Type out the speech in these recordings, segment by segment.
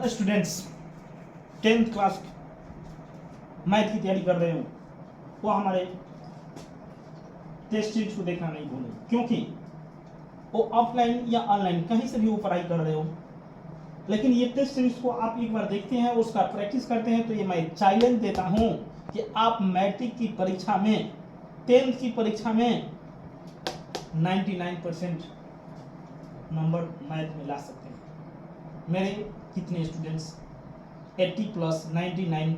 Students 10th class math की तैयारी कर रहे हो वो हमारे टेस्ट सीरीज को देखना नहीं भूलें, क्योंकि वो ऑफलाइन या ऑनलाइन कहीं से भी वो पढ़ाई कर रहे हो, लेकिन ये टेस्ट सीरीज को आप एक बार देखते हैं, उसका प्रैक्टिस करते हैं, तो ये मैं चैलेंज देता हूं कि आप मैट्रिक की परीक्षा में 10th की परीक्षा में 99% नंबर मैथ में ला सकते हैं। मेरे कितने स्टूडेंट्स 80 प्लस 99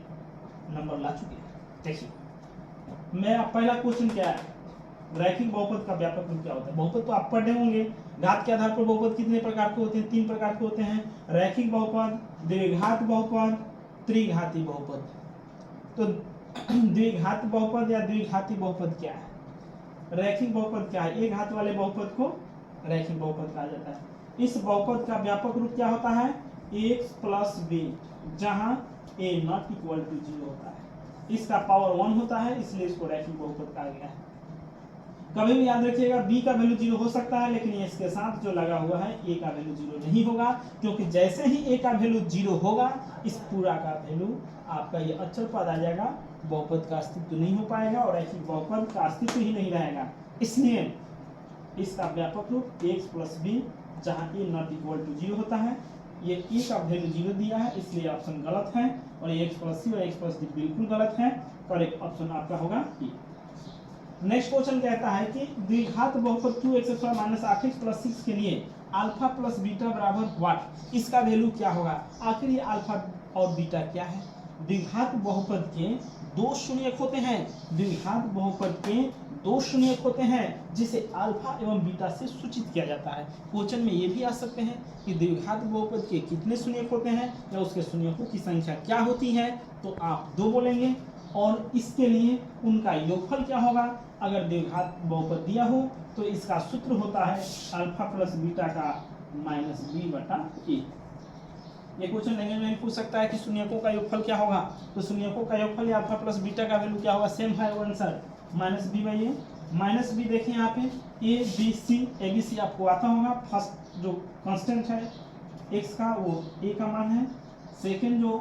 नंबर ला चुके हैं। देखिए, मेरा पहला क्वेश्चन क्या है, रैखिक बहुपद का व्यापक रूप क्या होता है। बहुपद तो आप पढ़े होंगे, घात के आधार पर बहुपद कितने प्रकार के होते हैं, 3 प्रकार के होते हैं, रैखिक बहुपद, द्विघात बहुपद, त्रिघाती बहुपद। तो द्विघात बहुपद या द्विघाती बहुपद क्या है, रैखिक बहुपद क्या है, एक घात वाले बहुपद को रैखिक बहुपद कहा जाता है। इस बहुपद का व्यापक रूप क्या होता है, x प्लस बी, जहां a नॉट इक्वल टू 0 होता है। इसका पावर 1 होता है, इसलिए इसको रैखिक बहुपद कहा गया है। कभी भी याद रखिएगा, b का वैल्यू 0 हो सकता है, लेकिन इसके साथ जो लगा हुआ है a का वैल्यू 0 नहीं होगा, क्योंकि जैसे ही a का वैल्यू 0 होगा, इस पूरा का वैल्यू आपका ये अचल पद आ जाएगा, बहुपद का अस्तित्व नहीं हो पाएगा और रैखिक बहुपद का अस्तित्व ही नहीं रहेगा। इसलिए इसका व्यापक रूप x प्लस बी, जहां a नॉट इक्वल टू 0 होता है। ये a का वैल्यू 0 दिया है, इसलिए ऑप्शन गलत है, और ये x प्लस सी और x प्लस डी बिल्कुल गलत है। करेक्ट ऑप्शन आपका होगा ए। नेक्स्ट क्वेश्चन कहता है कि द्विघात बहुपद 2x² माइनस 8x प्लस 6 के लिए अल्फा प्लस बीटा बराबर व्हाट, इसका वैल्यू क्या होगा। आखिर ये अल्फा और बीटा क्या है। द्विघात बहुपद के 2 शून्यक होते हैं, द्विघात बहुपद के 2 शून्यक होते हैं, जिसे अल्फा एवं बीटा से सूचित किया जाता है। क्वेश्चन में ये भी आ सकते हैं कि द्विघात बहुपद के कितने शून्यक होते हैं या उसके शून्यकों की संख्या क्या होती है, तो आप 2 बोलेंगे, और इसके लिए उनका योगफल क्या होगा। अगर द्विघात बहुपद दिया हो तो इसका सूत्र होता है अल्फा प्लस बीटा का माइनस बी बटा ए। ये क्वेश्चन लैंग्वेज में पूछ सकता है कि शून्यकों का योगफल क्या होगा, तो शून्यकों का योगफल या अल्फा प्लस बीटा का वैल्यू क्या होगा, सेम है answer minus B by A. Minus B देखिए यहाँ पे A B C, A B C आपको आता होगा। फर्स्ट जो कांस्टेंट है एक्स का वो ए का मान है, सेकेंड जो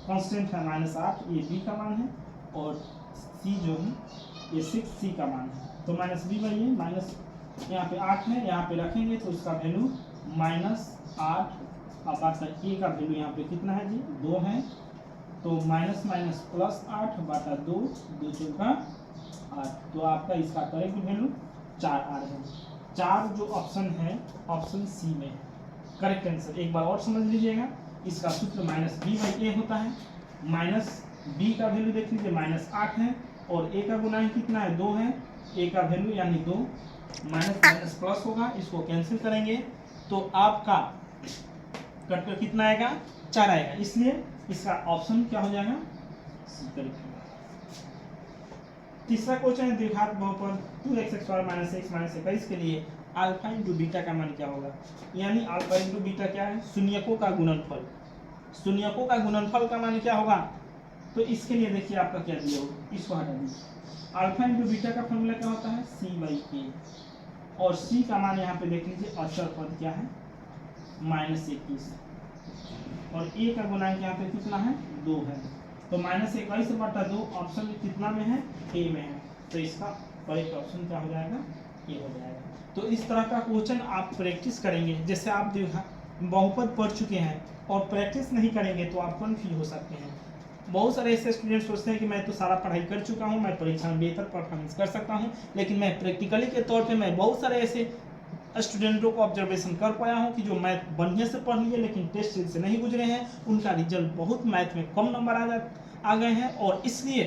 कांस्टेंट है -8 ये बी का मान है, और सी जो है ये 6 सी का मान है। तो minus B by A, minus यहाँ पे 8 है, यहाँ पे रखेंगे तो उसका वैल्यू -8। अब आपका ए का वैल्यू यहाँ पे कितना है जी, 2 है, तो माइनस माइनस प्लस 8 बटा 2, 2 चौका 8, तो आपका इसका करेक्ट वैल्यू 4 आ रहा है। 4 जो ऑप्शन है ऑप्शन सी में है करेक्ट आंसर। एक बार और समझ लीजिएगा, इसका सूत्र माइनस बी बाई ए होता है। माइनस बी का वैल्यू देख लीजिए -8 है, और ए का गुणांक कितना है, 2 है, ए का वैल्यू यानी 2, माइनस माइनस प्लस होगा, इसको कैंसिल करेंगे तो आपका कटकर कितना आएगा, 4 आएगा। इसलिए इसका ऑप्शन क्या हो जाएगा, सी करेक्ट। तीसरा क्वेश्चन है द्विघात बहुपद 2x² माइनस x माइनस 21 के लिए अल्फा इंटू बीटा का मान क्या होगा। यानी अल्फा इंटू बीटा क्या है, शून्यकों का गुणनफल। शून्यकों का गुणनफल का मान क्या होगा, तो इसके लिए देखिए आपका क्या दिया हो, इसको हटा दीजिए। अल्फा इंटू बीटा का फॉर्मूला क्या होता है, सी बाई ए, और सी का मान यहाँ पे देख लीजिए अचर पद क्या है -21, और ए का गुणांक यहाँ पे कितना है, 2 है, तो -21 बटा 2 ऑप्शन कितना में है, ए में है, तो इसका करेक्ट ऑप्शन क्या हो जाएगा, ए हो जाएगा। तो इस तरह का क्वेश्चन आप प्रैक्टिस करेंगे, जैसे आप बहुपद पढ़ चुके हैं और प्रैक्टिस नहीं करेंगे तो आप कन्फ्यूज हो सकते हैं। बहुत सारे ऐसे स्टूडेंट सोचते हैं कि मैं तो सारा पढ़ाई कर चुका हूं, मैं परीक्षा में बेहतर परफॉर्मेंस कर सकता हूं, लेकिन मैं प्रैक्टिकली के तौर पे मैं बहुत सारे ऐसे स्टूडेंटों को ऑब्जर्वेशन कर पाया हूं कि जो मैथ बढ़िया से पढ़ लिए लेकिन टेस्ट सीरीज से नहीं गुजरे हैं, उनका रिजल्ट बहुत मैथ में कम नंबर आ गए हैं। और इसलिए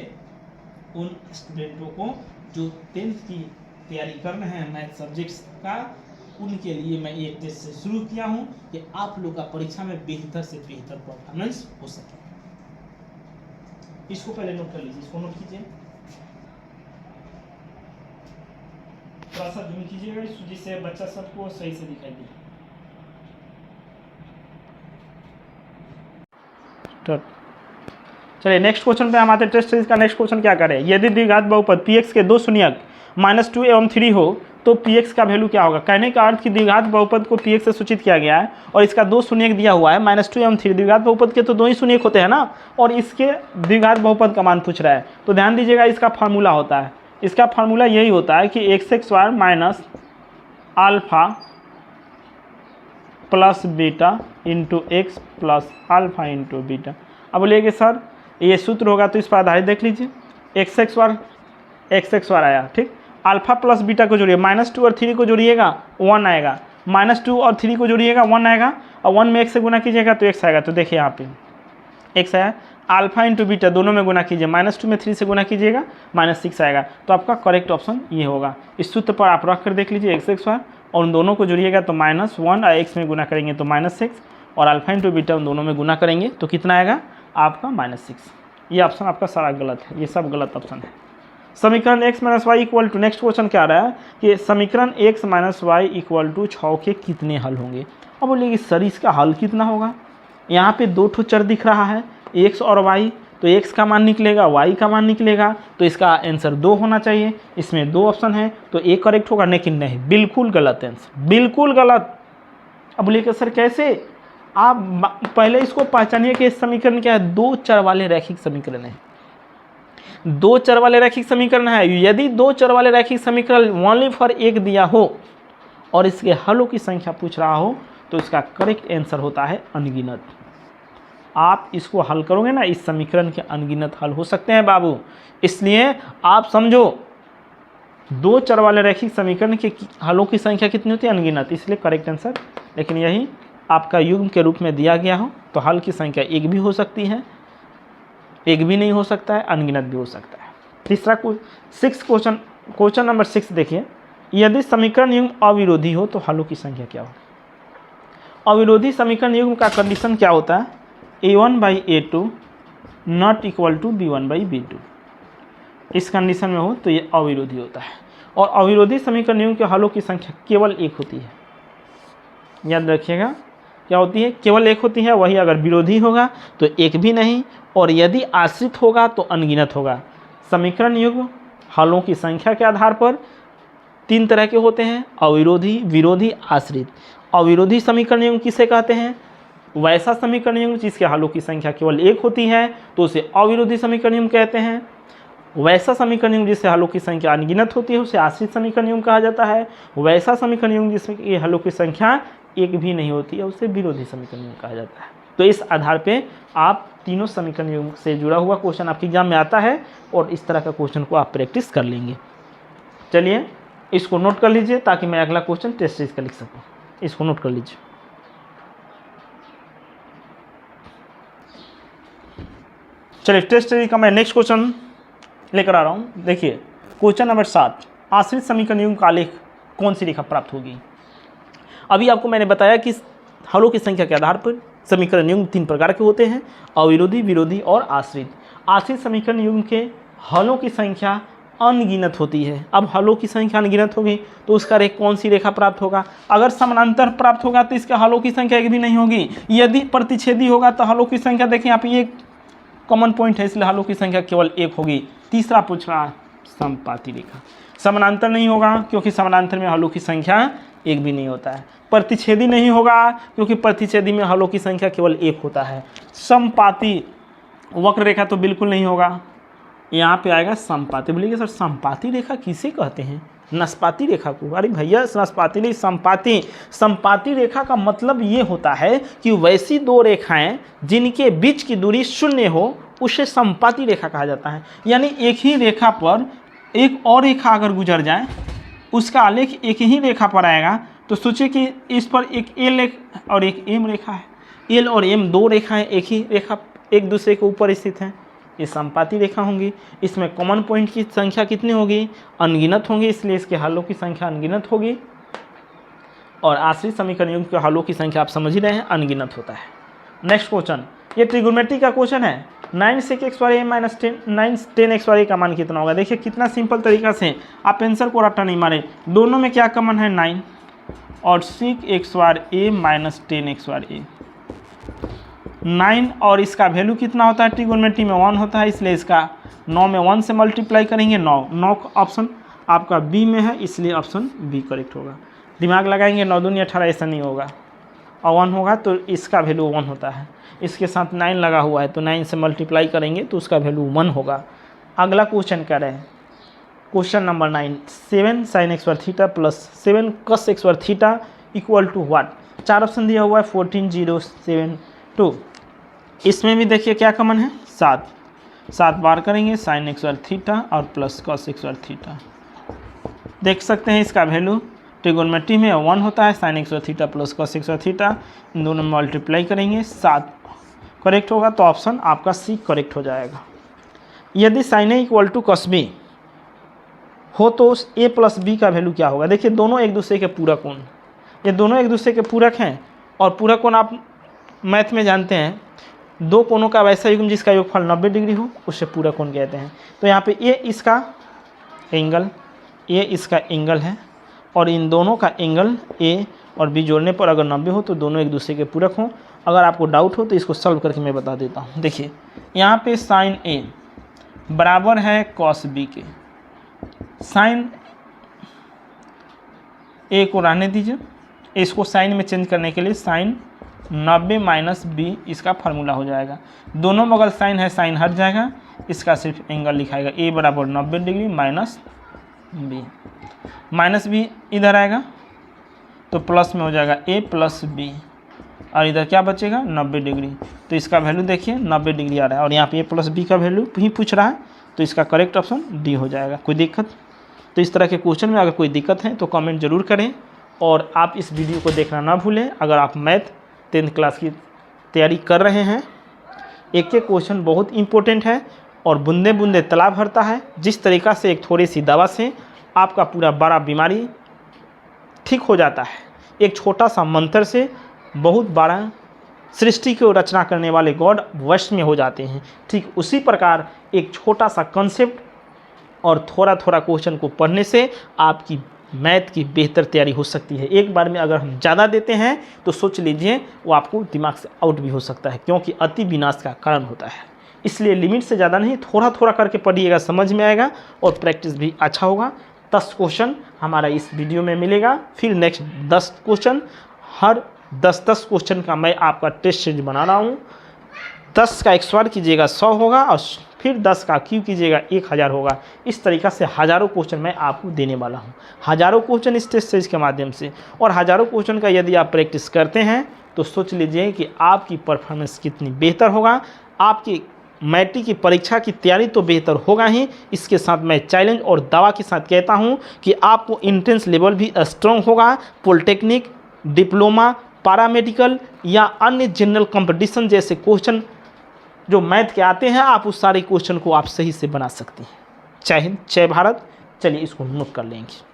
उन स्टूडेंटों को जो 10th की तैयारी कर रहे हैं मैथ सब्जेक्ट्स का, उनके लिए मैं ये टेस्ट से शुरू किया हूँ कि आप लोग का परीक्षा में बेहतर से बेहतर परफॉर्मेंस हो सके। इसको पहले नोट कर लीजिए, इसको नोट कीजिए, थोड़ा सा जूम कीजिएगा जिससे बच्चा सबको सही से दिखाई दे। चलिए नेक्स्ट क्वेश्चन पे हम आते हैं। टेस्ट सीरीज का नेक्स्ट क्वेश्चन क्या करें, यदि द्विघात बहुपद px के 2 शून्यक -2 एवं 3 हो तो px का वैल्यू क्या होगा। कहने का अर्थ कि द्विघात बहुपद को px से सूचित किया गया है और इसका 2 शून्यक दिया हुआ है -2 एवं 3। द्विघात बहुपद के तो 2 ही शून्यक होते हैं ना, और इसके द्विघात बहुपद का मान पूछ रहा है। तो ध्यान दीजिएगा, इसका फार्मूला होता है, इसका फार्मूला यही होता है कि x² minus alpha plus beta into x plus alpha into beta. अब बोलिए सर ये सूत्र होगा तो इस पर आधारित देख लीजिए, x² आया, ठीक। अल्फा प्लस बीटा को जोड़िए, -2 और 3 को जोड़िएगा 1 आएगा, -2 और 3 को जोड़िएगा 1 आएगा, और 1 में x से गुना कीजिएगा तो x आएगा। तो देखिए यहाँ पे x आया, अल्फा इंटू बीटा दोनों में गुना कीजिए, -2 में 3 से गुना कीजिएगा -6 आएगा। तो आपका करेक्ट ऑप्शन ये होगा। इस सूत्र पर आप रख कर देख लीजिए x² और उन दोनों को जोड़िएगा तो -1 और x में गुना करेंगे तो -6 और अल्फा इंटू बीटा उन दोनों में गुना करेंगे तो कितना आएगा आपका -6। ये ऑप्शन आपका सारा गलत है, ये सब गलत ऑप्शन है। समीकरण x - y equal to, next question क्या आ रहा है कि समीकरण x - y इक्वल टू 6 के कितने हल होंगे। अब बोलिए कि सर इसका हल कितना होगा। यहाँ पे 2 ठो चर दिख रहा है, x और y, तो x का मान निकलेगा, y का मान निकलेगा, तो इसका आंसर 2 होना चाहिए। इसमें 2 ऑप्शन है तो a करेक्ट होगा, लेकिन नहीं, बिल्कुल गलत आंसर, बिल्कुल गलत। अब बोलिए कि सर कैसे। आप पहले इसको पहचानिए कि इस समीकरण क्या है, 2 चर वाले रैखिक समीकरण है, 2 चर वाले रैखिक समीकरण है। यदि 2 चर वाले रैखिक समीकरण ओनली फॉर एक दिया हो और इसके हलों की संख्या पूछ रहा हो तो इसका करेक्ट आंसर होता है अनगिनत। आप इसको हल करोगे ना, इस समीकरण के अनगिनत हल हो सकते हैं बाबू। इसलिए आप समझो 2 चर वाले रैखिक समीकरण के हलों की संख्या कितनी होती है, अनगिनत। इसलिए करेक्ट आंसर, लेकिन यही आपका युग्म के रूप में दिया गया हो तो हल की संख्या 1 भी हो सकती है, 1 भी नहीं हो सकता है, अनगिनत भी हो सकता है। तीसरा क्वेश्चन नंबर 6 देखिए, यदि समीकरण युग्म अविरोधी हो तो हलों की संख्या क्या हो। अविरोधी समीकरण युग्म का कंडीशन क्या होता है, a1/a2 not equal to b1/b2। इस कंडीशन में हो तो ये अविरोधी होता है। और अविरोधी समीकरण युग्म के हलों की संख्या केवल 1 होती है, याद रखिएगा क्या होती है, केवल 1 होती है। वही अगर विरोधी होगा तो 1 भी नहीं, और यदि आश्रित होगा तो अनगिनत होगा। समीकरण युग्म हलों की संख्या के आधार पर 3 तरह के होते हैं, अविरोधी, विरोधी, आश्रित। अविरोधी समीकरण युग्म किसे कहते हैं, वैसा समीकरण युग्म जिसके हलों की संख्या केवल 1 होती है तो उसे अविरोधी समीकरण युग्म कहते हैं। वैसा समीकरण युग्म जिससे हलों की संख्या अनगिनत होती है उसे आश्रित समीकरण युग्म कहा जाता है। वैसा समीकरण युग्म जिसमें हलों की संख्या 1 भी नहीं होती है उसे विरोधी समीकरण युग्म कहा जाता है। तो इस आधार पे आप तीनों समीकरण युग्म से जुड़ा हुआ क्वेश्चन आपके एग्जाम में आता है और इस तरह का क्वेश्चन को आप प्रैक्टिस कर लेंगे। चलिए इसको नोट कर लीजिए ताकि मैं अगला क्वेश्चन टेस्ट सीरीज का लिख सकूँ। इसको नोट कर लीजिए। चलिए टेस्ट सीरीज का मैं नेक्स्ट क्वेश्चन लेकर आ रहा हूँ। देखिए क्वेश्चन नंबर 7, आश्रित समीकरण युग्म का आलेख कौन सी रेखा प्राप्त होगी। अभी आपको मैंने बताया कि हलों की संख्या के आधार पर समीकरण युग्म 3 प्रकार के होते हैं, अविरोधी, विरोधी और आश्रित। आश्रित समीकरण युग्म के हलों की संख्या अनगिनत होती है। अब हलों की संख्या अनगिनत होगी तो उसका कौन सी रेखा प्राप्त होगा। अगर समानांतर प्राप्त होगा तो इसके हलों की संख्या 1 भी नहीं होगी। यदि प्रतिच्छेदी होगा तो हलों की संख्या देखिए यहाँ पे ये कॉमन पॉइंट है, इसलिए हलों की संख्या केवल 1 होगी। तीसरा पूछ रहा है समपाती रेखा। समानांतर नहीं होगा क्योंकि समानांतर में हलों की संख्या 1 भी नहीं होता है। प्रतिच्छेदी नहीं होगा क्योंकि प्रतिच्छेदी में हलों की संख्या केवल 1 होता है। समपाती वक्र रेखा तो बिल्कुल नहीं होगा, यहाँ पे आएगा समपाती। बोलिए सर समपाती रेखा किसे कहते हैं, नस्पाती रेखा को। अरे भैया नस्पाती नहीं, समपाती। समपाती रेखा का मतलब ये होता है कि वैसी 2 रेखाएं जिनके बीच की दूरी 0 हो उसे समपाती रेखा कहा जाता है। यानी एक ही रेखा पर एक और रेखा अगर गुजर जाए उसका आलेख एक ही रेखा पर आएगा। तो सोचिए कि इस पर एक एल और एक एम रेखा है, एल और एम 2 रेखाएं एक ही रेखा एक दूसरे के ऊपर स्थित हैं, ये समपाती रेखा होंगी। इसमें कॉमन पॉइंट की संख्या कितनी होगी, अनगिनत होंगी, इसलिए इसके हलों की संख्या अनगिनत होगी। और आश्रित समीकरण युग्म के हलों की संख्या आप समझ ही रहे हैं, अनगिनत होता है। नेक्स्ट क्वेश्चन, ये ट्रिगोनोमेट्री का क्वेश्चन है। 9sec(x)(a) - 9tan(x)(a) का मान कितना होगा। देखिए कितना सिंपल तरीका से आप आंसर को रट्टा नहीं मारे। दोनों में क्या कॉमन है, 9 और sec(x)(a) - tan(x)(a) 9 और इसका वैल्यू कितना होता है, ट्रिगोनोमेट्री में 1 होता है, इसलिए इसका 9 में 1 से मल्टीप्लाई करेंगे 9 ऑप्शन। आपका बी में है, इसलिए ऑप्शन बी करेक्ट होगा। दिमाग लगाएंगे, 9 दूनी 18 ऐसा नहीं होगा, और 1 होगा तो इसका वैल्यू 1 होता है। इसके साथ 9 लगा हुआ है तो 9 से मल्टीप्लाई करेंगे तो उसका वैल्यू 1 होगा। अगला क्वेश्चन कह रहे हैं, क्वेश्चन नंबर 9, 7 sin x पर थीटा प्लस 7 cos x पर theta equal to what. 4 option दिया हुआ है, 14, 0, 7, 2। इसमें भी देखिए क्या कॉमन है, 7 बार करेंगे sin x पर थीटा और प्लस cos x पर थीटा। देख सकते हैं इसका वैल्यू ट्रिगोनोमेट्री में 1 होता है, sin x पर थीटा प्लस cos x पर थीटा, इन दोनों में मल्टीप्लाई करेंगे 7 करेक्ट होगा, तो ऑप्शन आपका सी करेक्ट हो जाएगा। यदि sin a equal to cos b हो तो a प्लस बी का वैल्यू क्या होगा। देखिए दोनों एक दूसरे के पूरक कोण, ये दोनों एक दूसरे के पूरक हैं, और पूरक कोण आप मैथ में जानते हैं, दो कोणों का वैसा युग्म जिसका योगफल 90 डिग्री हो उसे पूरक कोण कहते हैं। तो यहाँ पे a इसका एंगल है, और इन दोनों का एंगल a और b जोड़ने पर अगर 90 हो तो दोनों एक दूसरे के पूरक हों। अगर आपको डाउट हो तो इसको सॉल्व करके मैं बता देता हूँ। देखिए यहाँ पे sin a बराबर है cos b के, sin a को रहने दीजिए, इसको साइन में चेंज करने के लिए sin 90 माइनस b इसका फार्मूला हो जाएगा। दोनों बगल साइन है, साइन हट जाएगा, इसका सिर्फ एंगल लिखाएगा, a बराबर 90 डिग्री माइनस b इधर आएगा तो प्लस में हो जाएगा a प्लस b, और इधर क्या बचेगा 90 डिग्री। तो इसका वैल्यू देखिए 90 डिग्री आ रहा है, और यहाँ पे a प्लस b का वैल्यू ही पूछ रहा है, तो इसका करेक्ट ऑप्शन डी हो जाएगा। कोई दिक्कत? तो इस तरह के क्वेश्चन में अगर कोई दिक्कत है तो कमेंट जरूर करें, और आप इस वीडियो को देखना ना भूलें। अगर आप मैथ 10th क्लास की तैयारी कर रहे हैं, एक एक क्वेश्चन बहुत इंपॉर्टेंट है और बूंदे बूंदे तालाब भरता है। जिस तरीक़ा से एक थोड़ी सी दवा से आपका पूरा बड़ा बीमारी ठीक हो जाता है, एक छोटा सा मंत्र से बहुत बड़ा सृष्टि को रचना करने वाले गॉड वश में हो जाते हैं। ठीक उसी प्रकार एक छोटा सा कॉन्सेप्ट और थोड़ा थोड़ा क्वेश्चन को पढ़ने से आपकी मैथ की बेहतर तैयारी हो सकती है। एक बार में अगर हम ज़्यादा देते हैं तो सोच लीजिए वो आपको दिमाग से आउट भी हो सकता है, क्योंकि अति विनाश का कारण होता है। इसलिए लिमिट से ज़्यादा नहीं, थोड़ा थोड़ा करके पढ़िएगा, समझ में आएगा और प्रैक्टिस भी अच्छा होगा। 10 क्वेश्चन हमारा इस वीडियो में मिलेगा, फिर नेक्स्ट 10 क्वेश्चन, हर 10 क्वेश्चन का मैं आपका टेस्ट सीरीज बना रहा हूँ। 10 का XOR कीजिएगा 100 होगा, और फिर 10 का क्यू कीजिएगा 1000 होगा। इस तरीक़ा से हज़ारों क्वेश्चन मैं आपको देने वाला हूँ, हज़ारों क्वेश्चन इस टेस्ट सीरीज के माध्यम से। और हज़ारों क्वेश्चन का यदि आप प्रैक्टिस करते हैं तो सोच लीजिए कि आपकी परफॉर्मेंस कितनी बेहतर होगा। आपकी मैट्रिक की परीक्षा की तैयारी तो बेहतर होगा ही, इसके साथ मैं चैलेंज और दावा के साथ कहता हूँ कि आपको एंट्रेंस लेवल भी स्ट्रॉन्ग होगा। पॉलिटेक्निक, डिप्लोमा, पैरामेडिकल या अन्य जनरल कंपटीशन जैसे क्वेश्चन जो मैथ के आते हैं, आप उस सारे क्वेश्चन को आप सही से बना सकते हैं। जय हिंद, जय भारत। चलिए इसको नोट कर लेंगे।